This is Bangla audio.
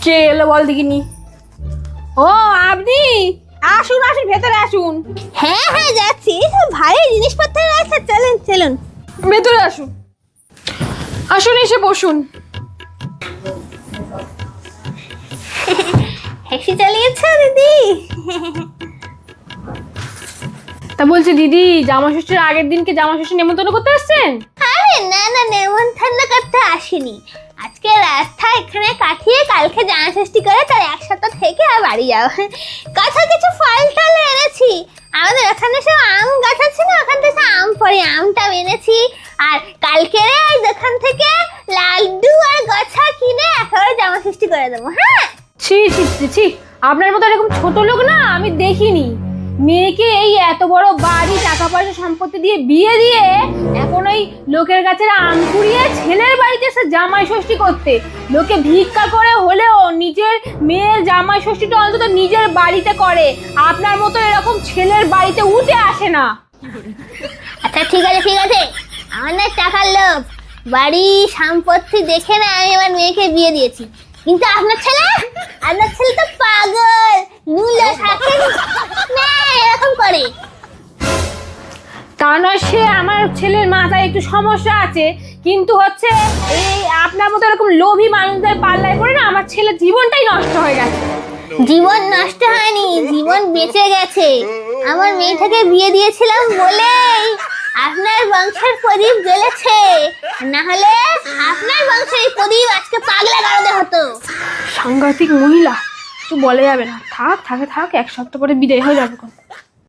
কে এলো বল দেখিনি। ও আপনি আসুন আসুন, ভেতরে আসুন। হ্যাঁ হ্যাঁ যাচ্ছি, ভারী জিনিসপত্র আছে, চলুন চলুন ভেতরে আসুন, আসুন এসে বসুন। হেসে চালিয়েছো দিদি। তা বলছি দিদি, জামা ষষ্ঠীর আগের দিনকে জামা ষষ্ঠী নেমন্তন্ন করতে আসছেন? আরে না না, নেমন্তন্ন করতে আসিনি, আজকে রাস্তা এখানে কাটিয়ে কালকে জামা ষষ্ঠী করে তার এক সপ্তাহ থেকে আর বাড়ি যাও। কথা কিছু ফল টল এনেছি, আমাদের ওখানে সব আম গাছ আছে না, ওখান থেকে আম পড়ে আমটা এনেছি। আর কালকে ওই দোকান থেকে লাড্ডু আর গছা কিনে একেবারে জামা ষষ্ঠী করে দেবো। হ্যাঁ ছি ছি ছি ছি, আপনার মতো এরকম ছোট লোক না আমি দেখিনি। মেয়েকে এই এত বড় বাড়ি, টাকা পয়সা সম্পত্তি দিয়ে বিয়ে দিয়ে এখন ওই লোকের কাছে আম কুড়িয়ে ছেলের বাড়িতে এসে জামাই ষষ্ঠী করতে। লোকে ভিক্ষা করে হলেও নিজের মেয়ের জামাই ষষ্ঠীটা অন্তত নিজের বাড়িতে করে, আপনার মতো এরকম ছেলের বাড়িতে উঠে আসে না। আচ্ছা ঠিক আছে ঠিক আছে, আমার না টাকার লোভ, বাড়ি সম্পত্তি দেখে না আমি আমার মেয়েকে বিয়ে দিয়েছি। কিন্তু আপনার ছেলে তো পাগল, নুলা থাকেন না এরকম করে। তা নয়, সে আমার ছেলের মাথায় একটু সমস্যা আছে, কিন্তু হচ্ছে এই আপনার মতো এরকম লোভী মানুষদের পাল্লায় পড়ে না আমার ছেলের জীবনটাই নষ্ট হয়ে গেছে। জীবন নষ্ট হয়নি, জীবন বেঁচে গেছে। আমার মেয়েটাকে বিয়ে দিয়েছিলাম বলেই আপনার বংশের প্রদীপ জ্বলেছে, না হলে আপনার বংশের এই প্রদীপ আজকে পাগলা গারদে হতো। সাংঘাতিক মহিলা, কিছু বলা যাবে না। থাক থাকে থাক, এক সপ্তাহ পরে বিদায় হয়ে যাবে।